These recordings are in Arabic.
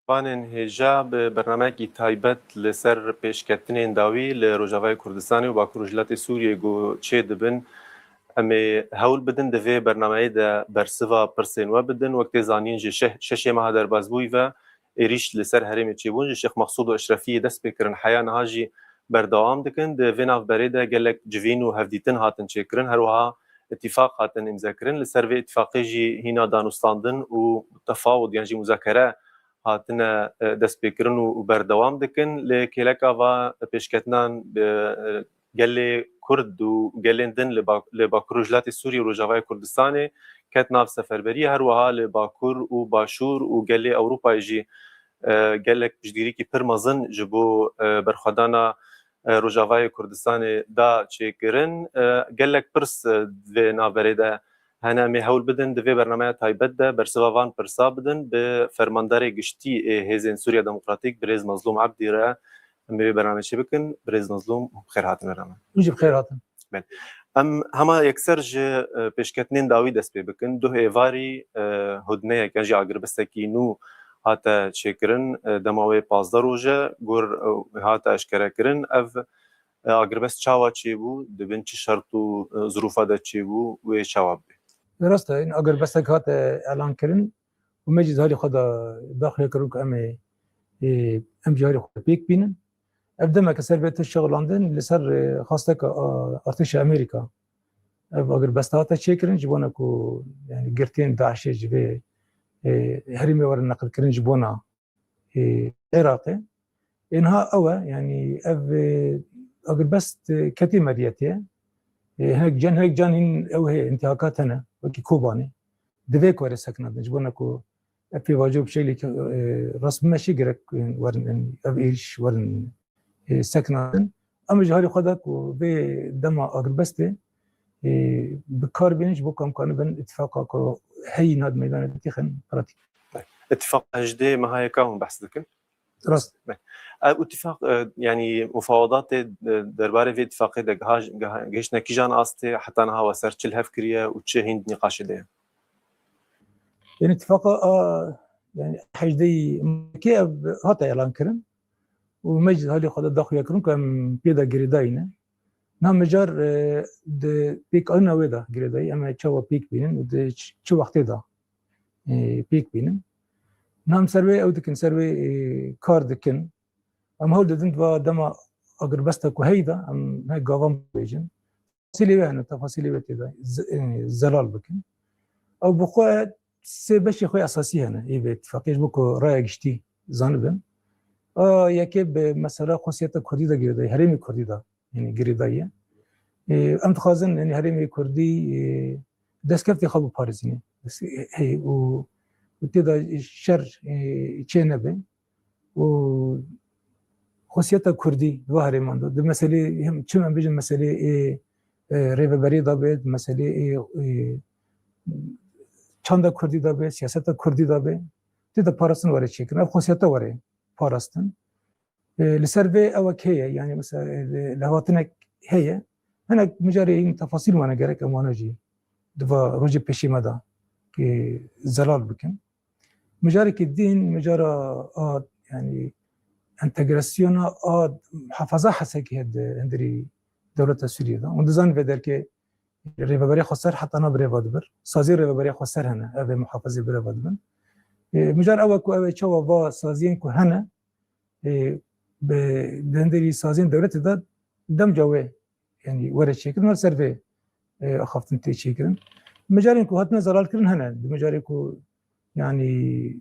Panên hêja bi bernameyekî taybet li ser pêşketinên dawî li Rojavayê Kurdistanê û Bakur û Jiletê Sûriyê got çê dibin. Em ê hewl bidin di vê bernameyê de bersiva pirsên we bidin. Wek tê zanîn ji şeşê meha derbasbûyî ve êrîş li ser herêmê çêbûn ji Şêx Mexsûd û Eşrefiyê dest pê kirin. Heya niha jî berdewam dikin. Di vê navberê de gelek civîn û hevdîtin hatin çêkirin. Her wiha itîfaq hatin îmzekirin. Li ser vê itîfaqê jî hîna danûstandin û tefawud yan jî muzakere hatine destpêkirin û berdewam dikin. Lê kêleka va pêşketinan gelê Kurd û gelên din li Bakur û Jiletê Sûriyê û Rojavayê Kurdistanê ket nav seferberiyê. Her wiha li Bakur û Başûr û gelê Ewropayê jî gelek piştgirîkî pir mezin ji bo berxwedana Rojavayê Kurdistanê da çêkirin. Gelek pirs vê navberê de hene em ê hewl bidin di vê bernameya taybet de bersiva van pirsa bidin bi fermanderê giştî ê Hêzên Sûriya Demokratîk Birêz Mazlûm Ebdî re em ê vê bername çê bikin. Birêz Mazlûm xêr hatin me. Wî xêr hatin. Em hema yekser ji pêşketinên dawî dest pê bikin. Du hêvarî hudneyek yan jî agirbistekî nû hate çêkirin dema wê 15 roj e gur hate eşkerekirin. Ev agirbest çawa çêbû dibin çi şert û zirûfa de çêbû wê çawa bê. Rast e agirbestek hate elan kirin û me jî zalî xwe de daxile kirin ku em jî harî xwe pêk bînin. Ev demek ser vê şexilandin li ser xasteka Artêşa Amerîka. Ev agirbesta hate çêkirin ji bona ku yani girtiyên Daişê ji vê herêmê werin neqilkirin ji bona Iraqê. Niha ew e yani ev agirbest ketî medyetiye. Hinek can hîn ew heye intîhakat hene wekî Kobanê. Di vê werê sekinandin ji bona ku ev pêvajoya bi şeklekî rasmimeşî gerek werin ev êrîş werin sekinandin. Em ji harî xwe de ku vê dema agirbestê bi kar bînin ji bo ku em kanibin itîfaqa ku heyî nad meydanê bitîxin pratîk. اتفاق هجدي ما هيك هم بحث دكن راست اتفاق يعني مفاوضات درباره في اتفاقي ده جهش نكيجان استي حتى انا هوا سر تشل هفكريه وتشي هند نقاش ده يعني اتفاق يعني هجدي كي هات اعلان كرن ومجلس هالي خد داخل يكرن كم بيدا جريداينه نعم مجار د بيك انا ودا جريداي اما تشوا بيك بينن ود تشو وقت ده بيك بينن نعم سروي او دكن سروي كار دكن ام هول دنت با دما اگر بستا کو هيدا ام هاي غوام بيجن تفاصيلي يعني تفاصيلي بتدا زلال بكن او بخو سي باش خو اساسي هنا اي اتفاقيش بكو راي گشتي زانبن يكب مثلا خاصيه كردي دا گيرده هرمي كردي دا يعني گريدايه ام تخازن يعني هرمي كردي دسكفتي خو باريزني هي و وتدا الشر تشينبه و خاصية كردي ظاهرة ماندو ده مسألة هم شو من بيجن مسألة ريفا بريدة بيت مسألة چند كردي ده بيت سياسة كردي ده بيت تدا باراستن وارد شكل أب خاصية وارد باراستن لسرفي أو كهية يعني مثلا لهواتنك هي أنا مجاري تفاصيل وانا جرك أمانة جي دفا روجي بشي مدى كي زلال بكن مجارك الدين مجارة يعني انتجراسيون محافظة حسكي هاد هندري دولة سوريا ده وندزان بدر كي ريفابري خسر حتى أنا بريفادبر سازي ريفابري خسر هنا هذا محافظة بريفادبر مجار أول كو أول شو با سازين كو هنا بهندري سازين دولة ده دم جوه يعني ورد شكل ما سرفي أخافت انتي شكل مجارين كو هاتنا زلال كرن هنا مجارين كو يعني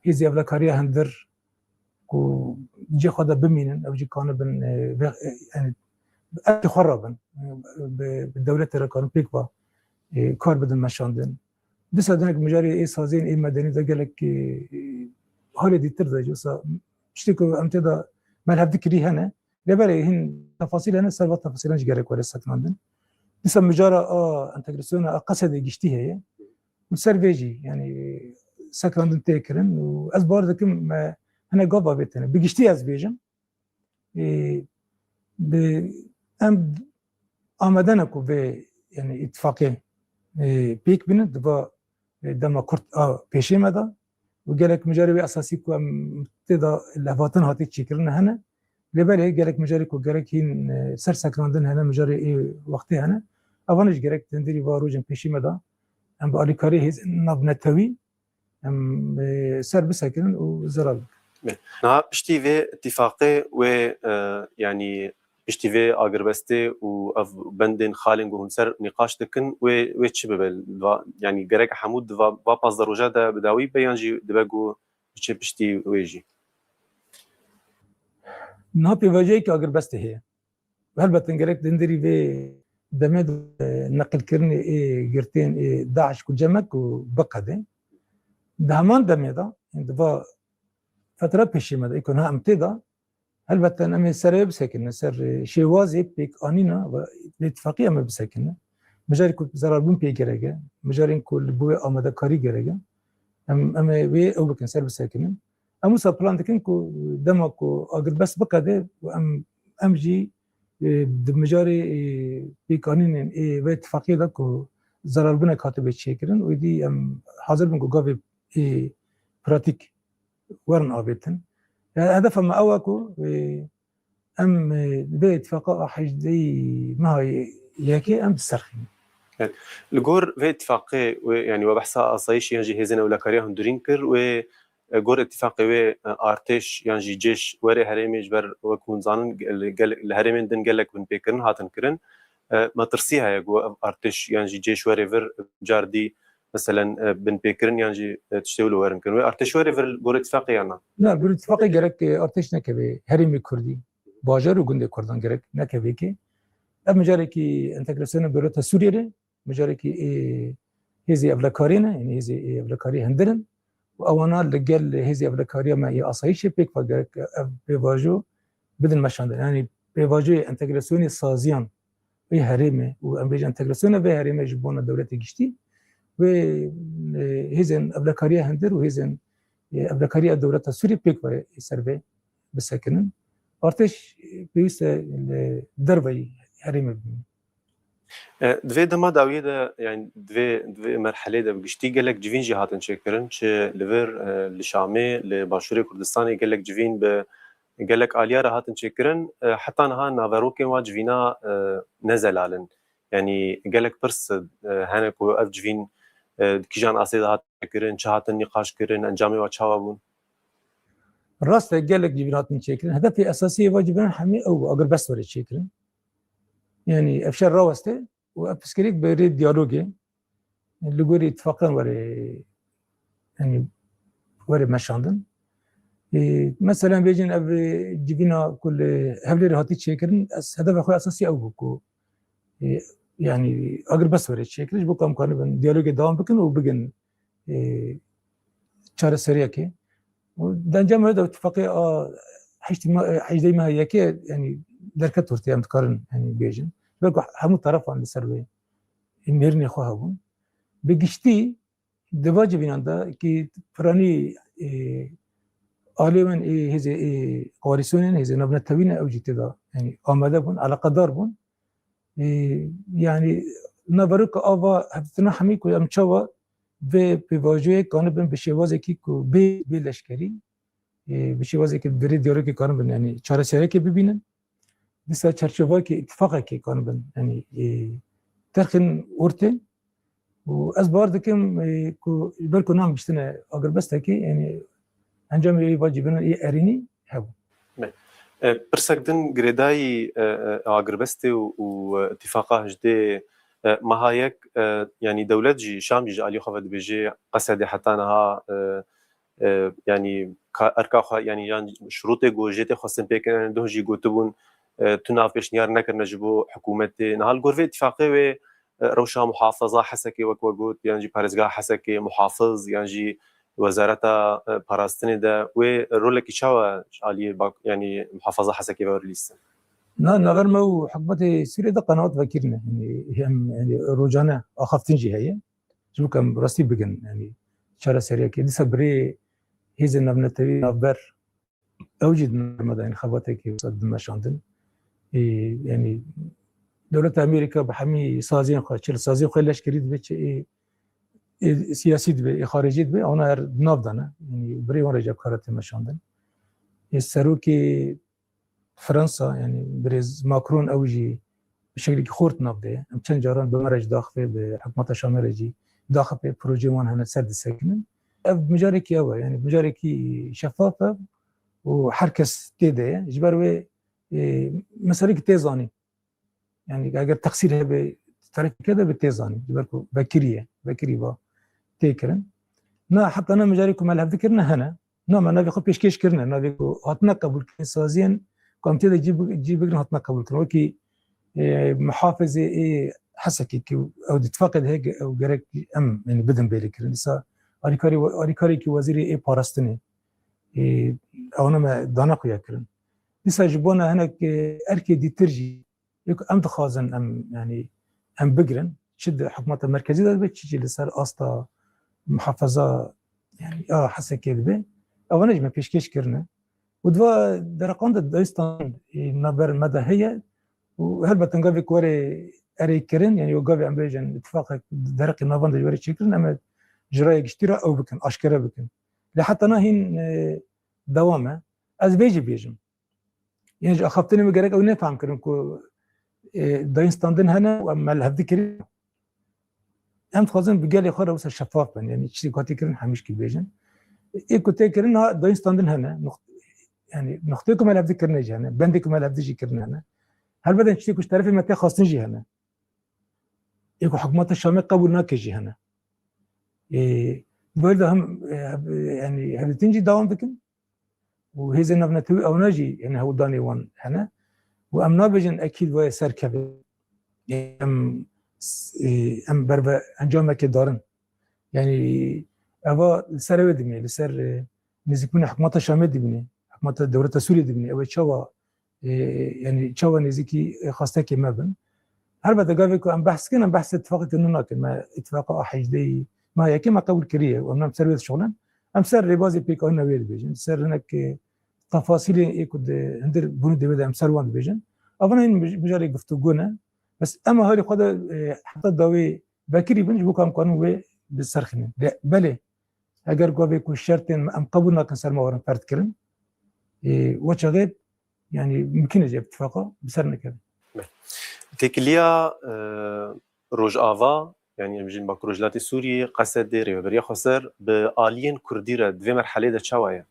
إذا أبلا كاريا هندر كو جي خدا بمينن أو جي كانوا بن يعني خرابن بالدولة ترى كانوا بيكبا كار بدن مشاندن بس هذاك مجاري إيه سازين إيه مدني ده قالك هالي دي ترضى جوسا اشتكوا أمتدا ما لها ذكري هنا لبالي هن تفاصيل هنا سالفة تفاصيل نش قالك ولا سكناندن بس مجارة انتجراسيون قصد يجتي هي وسيرفيجي يعني سكناندن تيكرن وأسبار ذاك ما هنا قابا بيتنا بيجتي از بيجن ام آمدنا كو به يعني اتفاقي بيك بين دفا دما كرت بيشي مدا وقالك مجاري اساسي كو تدا لهفاتن هاتي تشكرنا هنا لبالي قالك مجاري كو قالك هين سر سكراندن هنا مجاري اي وقتي هنا افانج قالك تندري باروجن بيشي مدا ام بالي كاري هيز نبنتوي ام سر بسكن وزرال نها بشتي اتفاقي و يعني بشتي اغربستي و بندن خالنج وهنسر نقاش دكن و تشبل يعني جريك حمود و باز دروجا دا بداوي بيانجي دباغو بشتي ويجي نابي وجهك اغربستي هي هلبت جريك تندري في دمد نقل كرني اي قرتين اي داعش كجمك وبقده دهمان دمدا عند فترة بيشي ماذا يكون ها امتدا البته أنا سر بسكنة سر شوازي بيك أنينا الاتفاقية ما بسكنة مجاري كل زراربون بيك جرجة مجارين كل بوي أمدا كاري جرجة أما بي أول كان سر بسكنة أمو سبلان تكين كو دمكو أقول بس بقدر وأم جي مجاري بيك أنين إيه اتفاقية ده كو زراربون كاتب تشيكرن ودي حاضر بنكو قابل براتيك ورن آبتن هدف ما أوكو أم باتفاق حجدي ما هي ياكي أم تسرخين الجور في اتفاقي يعني وبحثها أصيش ينجي هزنا ولا كاريهم درينكر وجور اتفاقي و ارتش ينجي جيش وري هرمي جبر وكون زانن الهرمين دن قالك بن بيكرن هاتن كرن ما ترسيها يا جو ارتش ينجي جيش وري فر جاردي مثلا بن بيكرن ينجي تشتولو ورن كن ارتش وري فر جور اتفاقي يعني لا جور اتفاقي جرك ارتش نكبي هرمي كردي باجر وجند كردان جرك نكبي كي أم جاركي انتجراسيون بروتا سوريا مجاركي هذه أبلكارينا يعني هذه أبلكاري هندرن وأنا لقال هذه أبلكارية ما هي أصيش بيك فجرك بيواجو بدل مشان يعني بيواجو انتجراسيون سازيان في هرمة وأمريكا انتجراسيون في هرمة جبونا دولة جشتي وهذه أبلكارية هندر وهذه أبلكارية دولة سوريا بيك سيرفي بسكنن أرتش بيوس دربي هرمة دوی دما داویه ده يعني دوی مرحله ده بگشتی گلک جوین جی هاتن چکرن چه لور لشامه لباشوری کردستانی گلک جوین به گلک آلیا را هاتن چکرن حتی نها ناوروکن و جوینا نزلالن يعني گلک پرس هنک و اف جوین کیجان آسیده هاتن چکرن چه هاتن نقاش کرن انجامه و چاوا بون راست گلک جوین هاتن چکرن هدف اساسی واجبن همه او اگر بس ورد چکرن يعني افشار راوسته وابسكريك بريد ديالوجي اللي قولي اتفاقا وري يعني وري مشاندن مثلا بيجين اب جبينا كل هبلي رهاتي تشيكرن هدف اخوي اساسي او بكو يعني اقر بس وري تشيكرش بكو امكان ديالوجي دوام بكن وبقن شهر سريع كي ودنجم هذا اتفاقي حجدي ما هي كي يعني دركت تورتي ام تقارن يعني بيجن بقى همو طرف عن السربي ميرني خوهبون بگشتی دواجه بیننده که فرانی آلیون هزی قوارسونین هزی نبنتوین او جیت دا يعني آمده بون علاقه دار بون يعني نبروك آوا هفتنا همی که امچاوا و بواجه کانبن بشوازه کی که بی لشکری بشوازه که بری دیاره که کانبن يعني چاره سیاره که ببینن دیسا چرچوایی که اتفاقه که کانبن يعني ترخن ورته وأز باردكم كو بالكو نام بشتنا أقر بس تكي يعني أنجام يواجبنا إيه أريني هبو. برسكدن جريداي أقر بستي واتفاقه جدي ما هيك يعني دولة جي شام جي علي خفض بيجي قصدي حتى أنها يعني أركاخ يعني شروط جوجيتي خاصن بيكن ده جي جوتبون تناف بيش نيار نكر نجبو حكومتي نهال غرفة اتفاقية روشا محافظة حسكي وكوغوت يعني بارزغا حسكي محافظ يعني وزارة باراستني ده ورولك شاوا علي يعني محافظة حسكي ورليس نغير مو حكومتي سوريا ده قنوات فكرنا يعني روجانا أخفتين جي هي شو كم راسي بجن يعني شارع سريع كده سبري هيز النبنتوي نبر أوجد مدن خباتك وصد مشاندن يعني دولة أمريكا بحمي سازين خاشر سازين خلش كريد بتش سیاسی دبی خارجی دبی آن هر ناف دانه یعنی بری اون رجب کارت مشاندن سروکی فرانسا یعنی برز ماکرون اوجی بشکلی که خورد ناف ده چند جاران به مرج داخل به حکومت شامل داخل به پروژه وان هنر سرد سکنن مجاری کی اوه یعنی مجاری کی شفافه و هر کس تیده جبر و مسئله که تیزانی یعنی اگر تقصیر به طرف كده بالتيزاني جبركو بكري با تيكرن نا حتى انا مجاري كمال ذكرنا هنا نا ما نبي خو بيشكيش كرنا نبي هاتنا قبول كين سازين قام تيدا جيب بقنا هاتنا قبول كرنا وكي محافظه حسكي او تفقد هيك او جرك ام يعني بدن بيلكرن لسا اريكاري كي وزيري باراستني او انا ما دانقو يكرن لسا جبونا هنا اركي دي ترجي ام تخازن ام يعني هم بقرن شد حكومات المركزية ده بتشي لسر أسطا محافظة يعني حسن كذبة أو نجمة بيشكيش كرنا ودوا درقان دايستان نبر مدى هي وهل بتنقابي كوري أري كرن يعني وقابي عم بيجن اتفاق درق النافان دجوري تشكرن أما جرايك اشترا أو بكن أشكرا بكن لحتى ناهين دوامة أز بيجن يعني أخفتني مقارك أو نفهم كرن كو دايستاندن هنا واما الهفدي كريم هم خازن بقالي خورا وصل شفاف بن يعني تشي كاتي كرن حميش كي بيجن اي كنت كرن دايستاندن هنا يعني نختيكم الهفدي كرن جي هنا بندكم الهفدي جي كرن هنا هل بدن تشي كوش تعرفي متى خاصن جي هنا ايكو حكومات الشام قبول ناك جي هنا بقول هم يعني هل تنجي دوام بكم وهي زين نبنتوي او ناجي يعني هو داني وان هنا وام نابجن اكيد ويا سركب ام بربا انجام که دارن يعني اوا سر ودمي لسر نزيكون حكومات الشام دبني حكومات دولة سوريا دبني او تشوا يعني تشوا نزيكي خاصه كي مابن هل بدا قالكو ام بحث كنا بحث اتفاق انه ما اتفاق حجدي ما هي كما قبل كريه وام سر شغلا ام سر ريبازي بيك انا ويل بيجن سر هناك تفاصيل يكود هندر بنو دي بدا ام سر وان بيجن أظن مجال يقفتونا بس أما هذي خدا حتى الدواء بكري بنج بكم كانوا بالسرخنين بله أجر قابي كل شرط أم قبولنا كنسر ما ورن فرد كرن وشغل يعني ممكن يجيب اتفاقه بسرنا كذا. تكليا روج آوا يعني مجين بكروجلات سوري قصد ديري وبريا خسر بآلين كرديرة في مرحلة ده شوايا.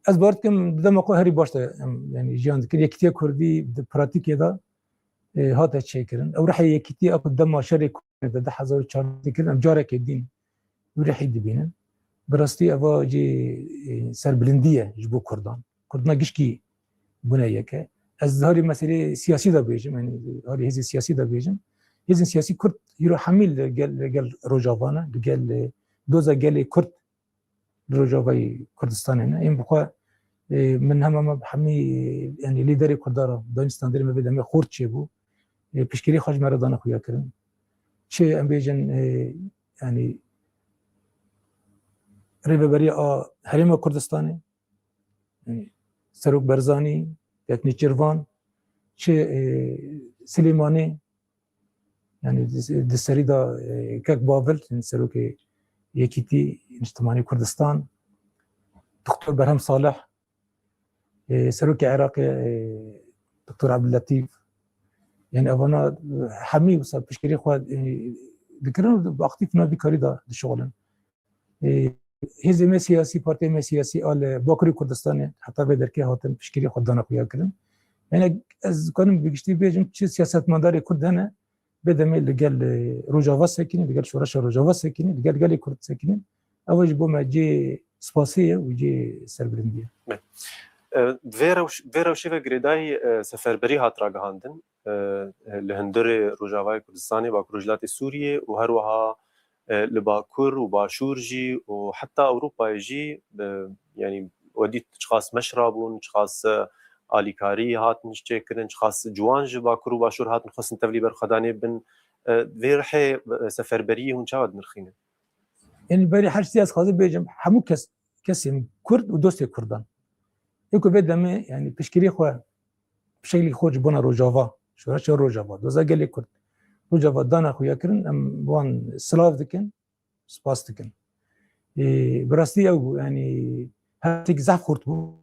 از بارد کم دم اقو هری باشته يعني جان ذكر يكتي كردي براتيك يدا هذا شيء كرن او راح يكتي اقو دم شري ده حزو چار ذكر ام جارك الدين وراح يدبينن براستي افا جي سر بلنديه جبو كردان گشكي بنيك از هاري مسألة سياسي دا بيجم يعني هاري هزي سياسي دا بيجم هزي سياسي كرد يرو حميل قال روجافانا قال دوزا قال كرد روجافاي كردستان هنا این بخوا من هم بحمي يعني ليدري كردارا دايستان دري ما بدا ما خورد شي بو بيشكري خرج مردان خويا كرم شي ام بيجن يعني ريبه بريا حريم كردستاني يعني سروك برزاني يتني چيروان شي سليماني يعني دسريدا كاك بابل سروك يكيتي اجتماعي كردستان دكتور برهم صالح سروك عراقي دكتور عبد اللطيف يعني أنا حمي وصل بشكري خواد ذكرنا بأختي في نادي كاريدا الشغلن هزمة سياسي بارتي ما سياسي على باكري كردستان حتى بدر كي هاتن بشكري خدانا خويا كلام يعني از كانوا بيجتي بيجم شيء سياسات مداري كرد هنا بدم اللي قال روجافا ساكنين اللي قال شورش روجافا ساكنين اللي قال كرد ساكنين أول بوما جي سباسية وجي سربرندية. فيرا وشيفا جريداي سفربري هاتراغ هاندن لهندري روجافاي كردستاني باكروجلات سوريا وهروها لباكور وباشورجي وحتى أوروبا يجي يعني وديت اشخاص مشربون اشخاص آلیکاری هاتن چکرن اشخاص جوانج باکور وباشور هاتن خاصن تفلی برخدانه بن ویرح سفربری هون چاود مرخینه يعني بري حاجة سياسة خاصة بيجم حمو كس يعني كرد ودوست كردان يكو بدم يعني بشكري خو بشكل خوج بنا روجافا شو روجافا دوزا قال لي كرد روجافا دانا خويا كرن ام وان سلاف دكن سپاس دکن براستی او يعني هاتيك زعف خورتبو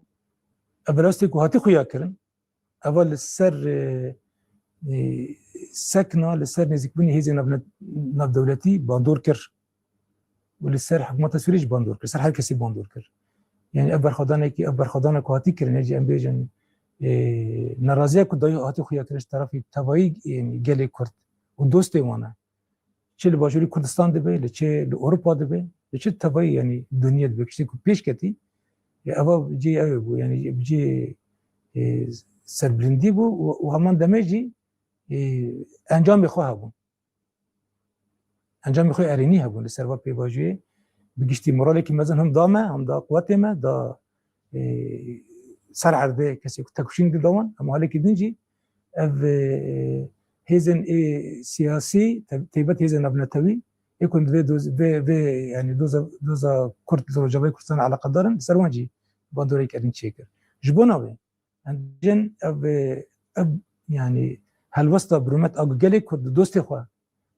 ابراستيك وهاتي خويا كرن اول سر سكنه لسر نزيك بني هيزي ناف دولتي باندور كر ولسر حكومه سوريج باندور كر سر هر كسي باندور كر يعني ابر خدانه كو هاتي كرن يجي ام بيجن ناراضيه كو داي هاتي خويا كرش طرفي تبعي يعني جالي كرد ودوستي وانا چه لباجوری کردستان دبی لچه لاوروپا دبی لچه تبعی يعني دنیا دبی کسی کو پیش کتی اوا بجي بو يعني بجي سربلندی بو و همان دمجی انجام خواه بو انجام خواه ارینی هبون لسروا پیواجوی بگشتی مورالی که مثلا هم دامه هم دا قوت ما دا سر عرضه کسی کو تکوشین دی داون اما حالی که دنجی اف هيزن سياسي تيبت هيزن ابنتوي يكون في دوز في يعني دوزا كرت روجاوي كرتان على قدرن سروانجي باندوري كارين تشيكر جبوناوي عندن اب يعني هل وسط برومت اجو جالي كرد دوستي خو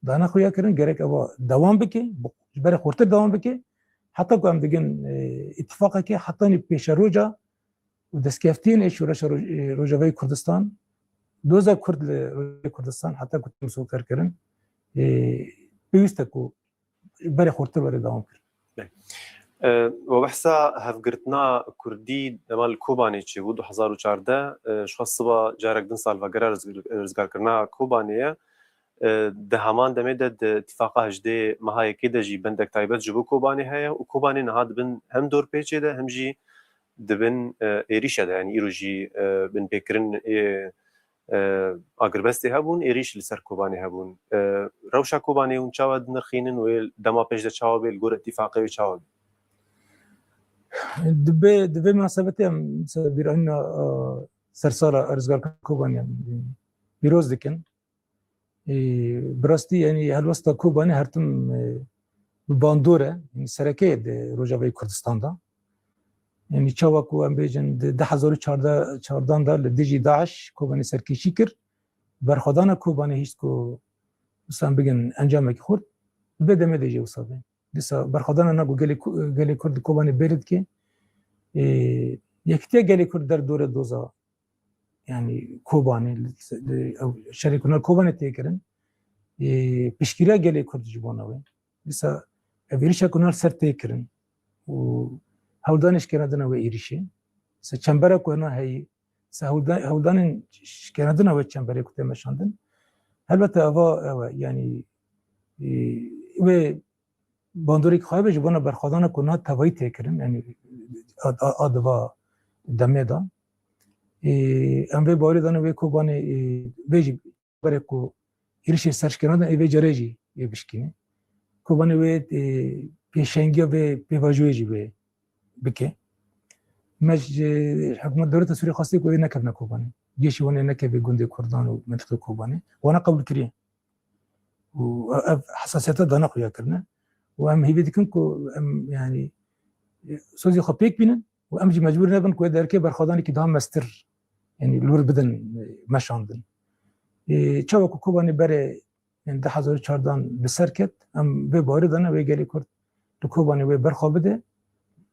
دانا خويا كرن جريك ابا دوام بكي بري خورتر دوام بكي حتى قام دجن اتفاقك حطاني بيشروجا ودسكافتين ايش روجاوي كردستان دوزا كردستان حتى كنت مسؤول كرن بيستكو بري خورتر بري دوام كر وبحثا هفقرتنا كردي دمال كوباني چه بود 2014 شخص صبا جارك دن سال وقرار رزقار کرنا كوبانيه ده همان دمه ده اتفاقه هجده مهاي كده جي بندك تايبت جبو كوباني هيا وكوباني نهاد بن هم دور بيچه ده هم جي دبن ايريشه ده يعني ايرو جي بن بكرن اگربستی هبون ایریش لسر کوبانی هبون روشا کوبانی اون چاود نرخینن و دما پیش ده چاوبه الگور اتفاقی و چاوبه دبي مناسبتي هم بيرهن سرسارة ارزقار كوباني بيروز دكن براستي يعني هالوسط كوباني هرتم باندوره يعني سركه روجاوي كردستان دا يعني چاوكو ام بيجن 2014 دا لديجي داعش كوباني سركيشي كر برخدان كوباني هيش كو مثلا بگن انجامك خورد بده مديجي وصابه لسه برخدان نگو گلی کرد کوبانی برد که یکتی گلی کرد در دور دوزا يعني كوباني او شركنا كوباني تيكرن بشكيلا گلی کرد جبانوي لسه افيريشا كنا سر تيكرن و هولدانش كندنا و ايريشي س چمبرا كنا هي س هولدان كندنا و چمبرا كنت مشاندن البته اوا يعني و باندوری که خواهی جبانا برخوادان کنها توایی تکرن یعنی آدوا دمه دا اموی باری دانه وی کوبانی ویجی برای کو ایرشی سرش کنادن ایوی جریجی یه بشکینه کوبانی وی پیشنگی و پیواجوی جی وی بکه مج حکومت دولت سوریه خواستی که وی نکرنا کوبانی جیشی وانه نکه به گنده کردان و منطقه کوبانی وانا قبول کریه و حساسیت دانا خویا کرنه وام هي بدكن كو يعني سوزي خبيك بينن وامجي مجبور نبن كو دركي برخداني كدام مستر يعني لور بدن مشاندن چاو كو كوباني بري يعني 2014 بسركت ام به باردن و گلي كرد تو كوباني و برخابده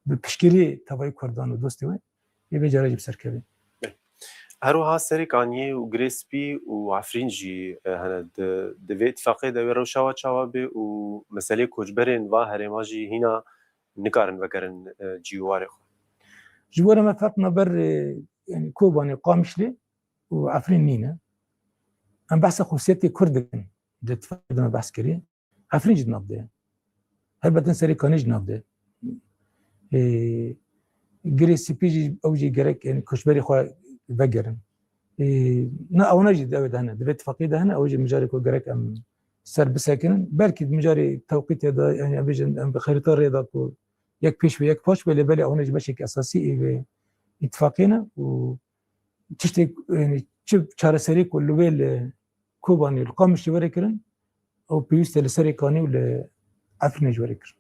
بپشكري توي كردان و دوستي و يبي جراجي بسركبي هروها سريكاني وغريسبي وعفرينجي هنا دفي اتفاقي داوي روشاوا چاوابي ومسالي كوجبرين و هرماجي هنا نكارن وكرن جيواري خو جوارا ما فرقنا بر يعني كوباني قامشلي وعفرين نينا ام بحث خصوصيتي كردن ده اتفاق ما بحث كري عفرين جد نبدا هل بدن سريكاني جد نبدا غريسبي اوجي غريك يعني كوجبري خو بقرن نا او نجد ابد هنا دبيت فقيده هنا او مجاري كو غريك ام سر بساكن بالكي مجاري توقيت هذا يعني بيجن بخريطه رياضه كو يك بيش ويك باش بالي او نجد بشكل اساسي اتفاقنا و تشتي يعني تشب شهر سري كل ويل كوباني القامش وريكرن او بيست لسريكاني ولا عفرنج وريكر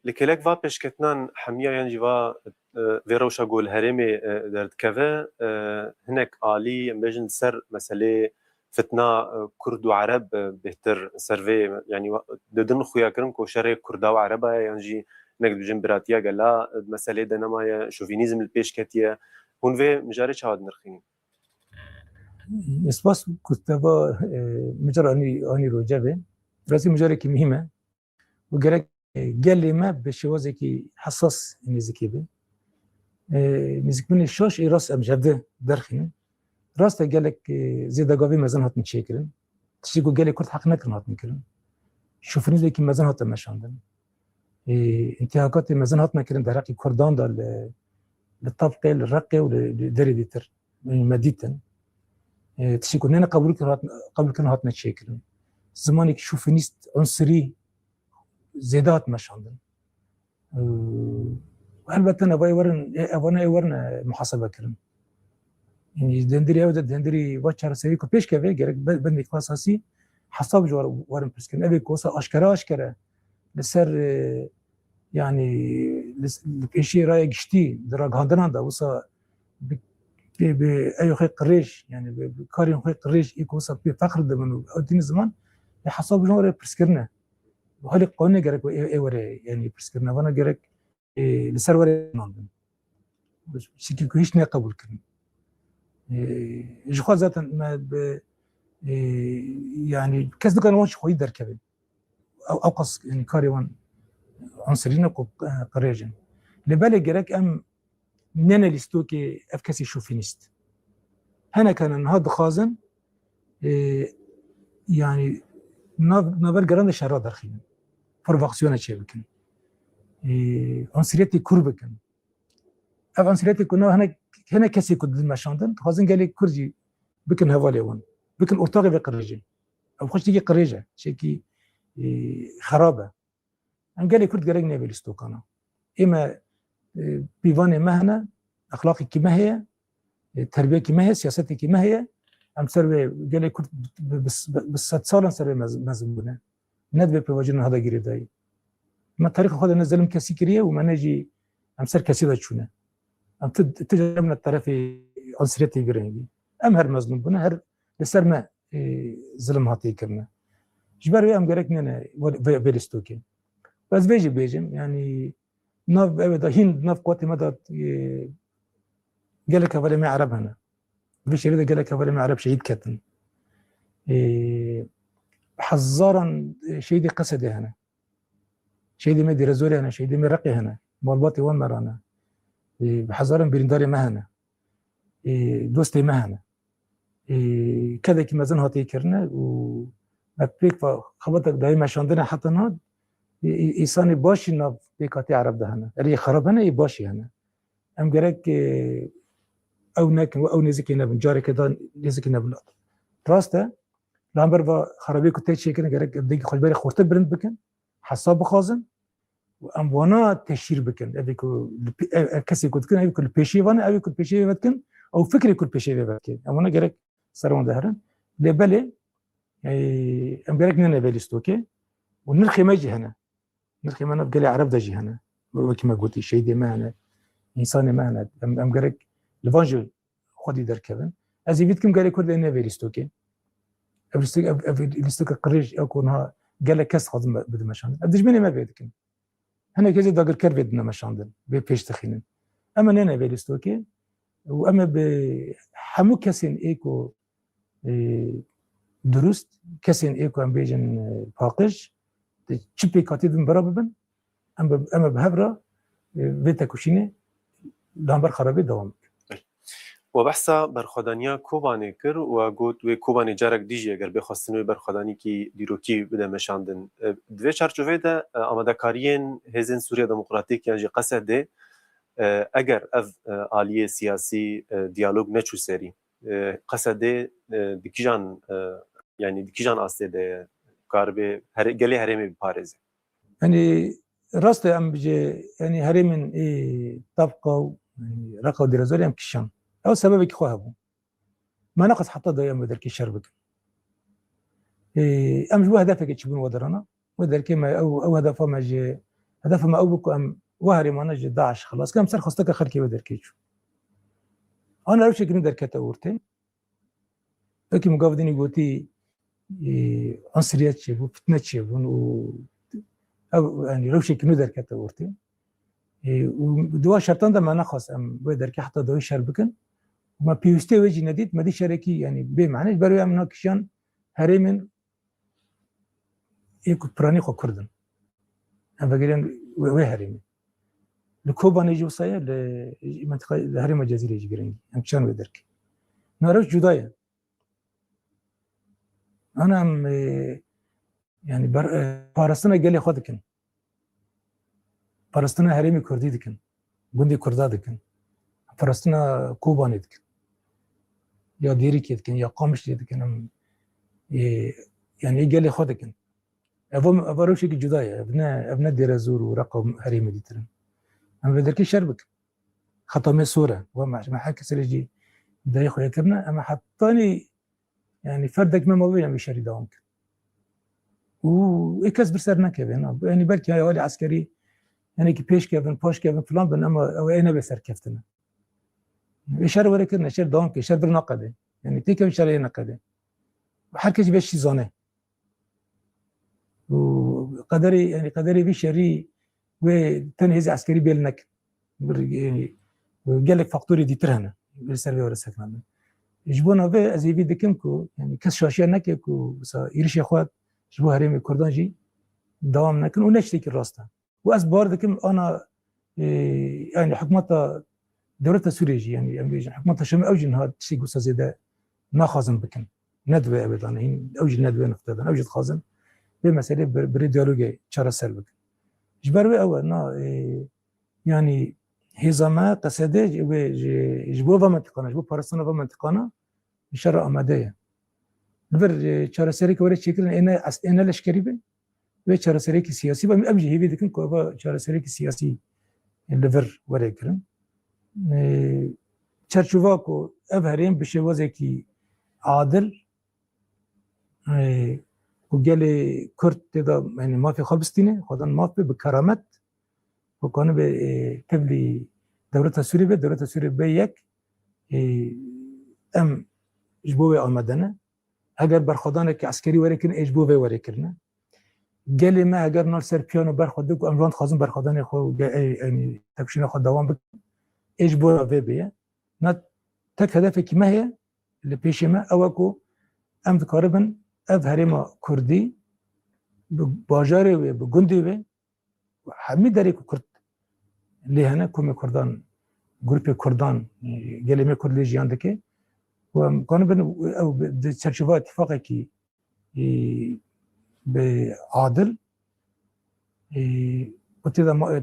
لكلك va peshketnan hemiya yan jiva vêrewşa gol herêmê derdikeve hinek alî em bêjin ser meselê فتنا كرد وعرب بهتر سرفي يعني ددن خويا كرم كو شري كردا وعربا يعني جي نقد جنبراتيا قال مسألة دنما شوفينيزم البيش كتيا هون في مجاري شهاد نرخين اسپاس كتابة مجرى أني روجابه راسي مجرى كي مهمة وقالك قال لي ما بشوازي كي حساس نزكي به نزك من الشاش راس أمجده درخين راس قال لك زيدا قابي مازن هات متشكرن تشيكو قال لي كرت حق نكرن هات مكرن شوفني زي كي مازن هات مشاندن انتهاكات مازن هات مكرن درقي كردان دال للطبقة للرقة ولدري ديتر مديتن تشيكو نانا قبل كنا هات متشكرن زمانك شوفنيست عنصري زيادات مشاندن والبته انا باي ورن محاسبه كرن يعني دندري وچار سوي کو پیش کوي گرک بند اساسي حساب جوار ورن پرسكن ابي کوسا اشكره لسر يعني الشيء راي گشتي درا غاندنا دا وسا ب اي خي قريش يعني بكارين خي قريش يكوسا بفخر دمن دين زمان حساب جوار پرسكرنا وهالي قوني گرك اي وري يعني پرسكرنا وانا گرك لسر وري ناندن شكي كويش نقبل كرن جو ذاتا ما يعني كاس كان واش خوي دركبن او قص يعني كاريوان عنصرين قريجن لبالي جراك ام نانا ليستوكي افكاسي شوفينيست هنا كان هذا خازن يعني نافر جراند شرا درخين بروفاكسيون تشي بكن عنصريتي كوربكن اف عنصريتي كنا هنا كسي كود المشاندن خازن قال لي كرجي بكن هوالي وان بكن ارتاقي بقريجي او خش تيجي قريجه شيكي خرابه ان قال لي كرد قال لي نبي الاستوكانا اما بيفاني مهنه اخلاقي كما هي تربيه كما هي سياستي كما هي ام سربي قال لي كرد بس صار سربي مزبونه ندبي بوجهنا هذا غير داي ما تاريخ هذا نزلم كسي كريه وما نجي ام سر كسي دشونه ام تجي من الطرف عنصريتي غيرني ام هر مظلوم بنا هر لسر ما ظلم هاتي كرنا جبر ام غيرك انا بيلستوكي بس بيجم يعني ناف ابدا هند ناف قوتي مدى قال لك ولا ما عرب هنا فيش يريد قال لك ولا ما عرب شهيد كتن حزارا شهيدي قصدي هنا شهيدي مدي رزولي هنا شهيدي مرقي هنا مالباتي وين مرانا بحزارا برنداري ما هنا دوستي ما هنا كذا كما زن هاتي كرنا و بيك فخبطك دايما شاندنا حتى ناد إنسان باشي ناف بيكاتي عرب ده هنا اللي خرب هنا يباشي هنا أم جرك أو نك أو نزكي نبن جاري كذا نزكي نبن راسته لامبر با خرابي كنت شيكنا جرك بدي خل بالي خورت برند بكن حساب خازن وأم وانا تشير بكن أبيكو كسي كنت كن أبيكو البيشي وانا أبيكو البيشي بكن أو فكري كل بيشي بكن أنا جرك صارون دهرن لبلي أم جرك ننا بلستوكي ونرخي ما يجي هنا نرخي ما نبقى لي عرب دجي هنا وكما قلت شيء دي معنا إنسان معنا أم جرك لفانجل خدي دركبن أزي فيتكم قال لي كل إنه بلستوكي بلستوكي قريج أكونها قال لك كاس خدم بدو مشان أدش مني ما بيدكم هنا كذا داقر كربي بدنا مشان بيش تخينن أما ننا بلستوكي وأما بحمو كاسين إيكو درست كاسين إيكو أم بيجن باقش تشبي كاتيدن براببن أما بهبرة بيتا كوشينة لامبر خرابي دوام وبحثا برخدانيا كوباني كر وقوت وكوباني جارك ديجي اگر بخواستنوی برخدانی کی دیروکی بده مشاندن دوی چارچوبه ده آماده کارین هزین سوریا دموکراتیک یعنی قصد ده اگر اف آلیه سیاسی دیالوگ نچو سری قصد ده دکیجان يعني دكيجان أصله ده كاربي جالي هرمي بباريس يعني راسته أم بيجي يعني هرمين طبقة يعني رقوا درازولي أم كشان أو سبب كي خوابو ما نقص حتى ضيا مدرك الشربك أم جو هدفك تشبون ودرنا مدرك ما أو هدف ما جي هدف ما أوبك أم وهري ما نجي داعش خلاص كم صار خستك آخر كي مدرك أنا روش كني دركت أورتين اکی مقابدینی گوتی عنصریت چه بود فتنه چه بود او يعني روشي كنو دركت ورتي ودوا شرطان ده ما نخص ام بدرك حتى دوي شر بكن وما بيوستي وجي نديت ما دي شركي يعني بمعنى بروا من كشان هريمن يكو براني خو كردن ام بغيرن وي هريمن لكوبا نيجي وصايا لمنطقه الهرم الجزيره يجي جرين ام كشان بدرك نروش جدايا انا يعني بارستنا قال لي خذكن بارستنا هريمي كردي دكن گوندی کردا دکن فرستنا کوبانی دکن یا دیری کی دکن یا قامش دکن يعني قال خود دکن افروش کی جدايه ابنا دير زور ورقم هريمه ديترن ام بدرك شربك خطمه صوره وما حكى سرجي دايخ يكرنا اما حطاني يعني فردك ما موضوع مش شريدونك ويكس برسرنا كيفين يعني بلكي يا ولي عسكري يعني كي بيش كيفن باش كيفن فلان بن اما او انا بسر كفتنا اشار وركنا شر دونك شر بالنقده يعني تيك مش عليه نقده وحركش باش زونه وقدري يعني قدري بشري وتنهز عسكري بيلنك يعني قال لك فاكتوري دي ترهنا بالسربي ولا سكنان جبونا في ازي في دكمكو يعني كس شاشيه نككو يريش اخوات جبو هريم كردان جي دوام نكن ونشتكي الراسته واس باردكم انا يعني حكومه دوله سوريا يعني حكومه شمال اوجن هاد شيء قصه زياده ما خازن بكن ندوه ابدا هين اوجن ندوه نفتدن اوجد خازن بمساله بريديولوجي شرا سلبك جبروي اول يعني هزما قصده جبو و منطقه جبو بارستان و منطقه شرا اماده بر شرا سري كوري شكل انا لشكريبه و شرا سري سياسي بم ابجي هي دكن كو شرا سري سياسي الليفر وريكرن چرچوواکو اف هریم بشه وزکی عادل و گل کرد تدا یعنی مافی خالبستینه خودن مافی به کرامت و کنه به تبلی دولت سوریه به یک ام جبوه آمدنه اگر برخودانه که عسکری وره کنه اجبوه وره کرنه گل ما اگر نال سر پیانو برخوده که امران خازم برخودانه خود یعنی تکشین خود دوام بکن اجبوه بیه نه تک هدفی که ما هي اللي پیش ما اوکو ام تقریبا اف هرم کردی باجاره و بگندی و همه داری که کرد لیهنه کمی کردان گروپ کردان گلمه کردی جیان دکه و کانبن او به چرچوه اتفاقی که به عادل و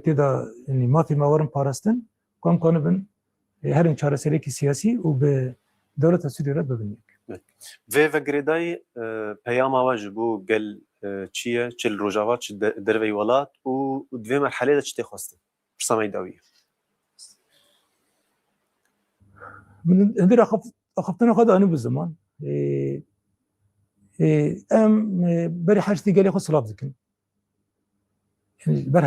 تیدا یعنی ما فی موارم پارستن کانبن هر این چاره سریکی سیاسی و به دولت سوریه را ببینید. و گریدای پیام آواج بو گل چیه چل روجاوات چل دروی ولات و دوی مرحله دا چی خواسته برسامه داویه من هندي اخفتنا خد انو بالزمان ام بري حاجتي قال لي خو صلاف ذكن يعني بر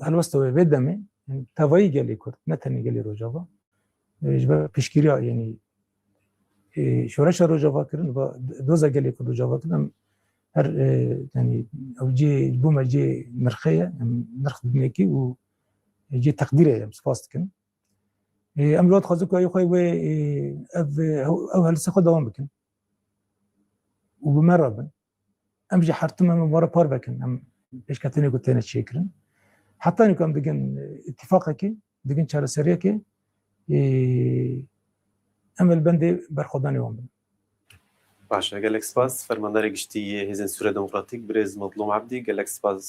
هلوستا بدمه يعني تواي قال لي كرت نتني قال لي روجافا جبر بيشكيريا يعني شورش روجافا كرن دوزا قال لي روجافا كرن هر يعني او جي بوما جي مرخيه نرخ بنيكي و جي تقديريه يعني سباستكن ام الواد خازوك اي خوي او هلسه خد دوام بكن وبمربن ام جي حرتم من ورا بار بكن ام ايش كاتني قلت انا شكرا حتى اني كان دقن اتفاقك دقن شهر سريك ام البندي برخداني وام باشه قال لك سباس فرماندار گشتی هزن سوره دموکراتیک برز مظلوم عبدی قال لك سباس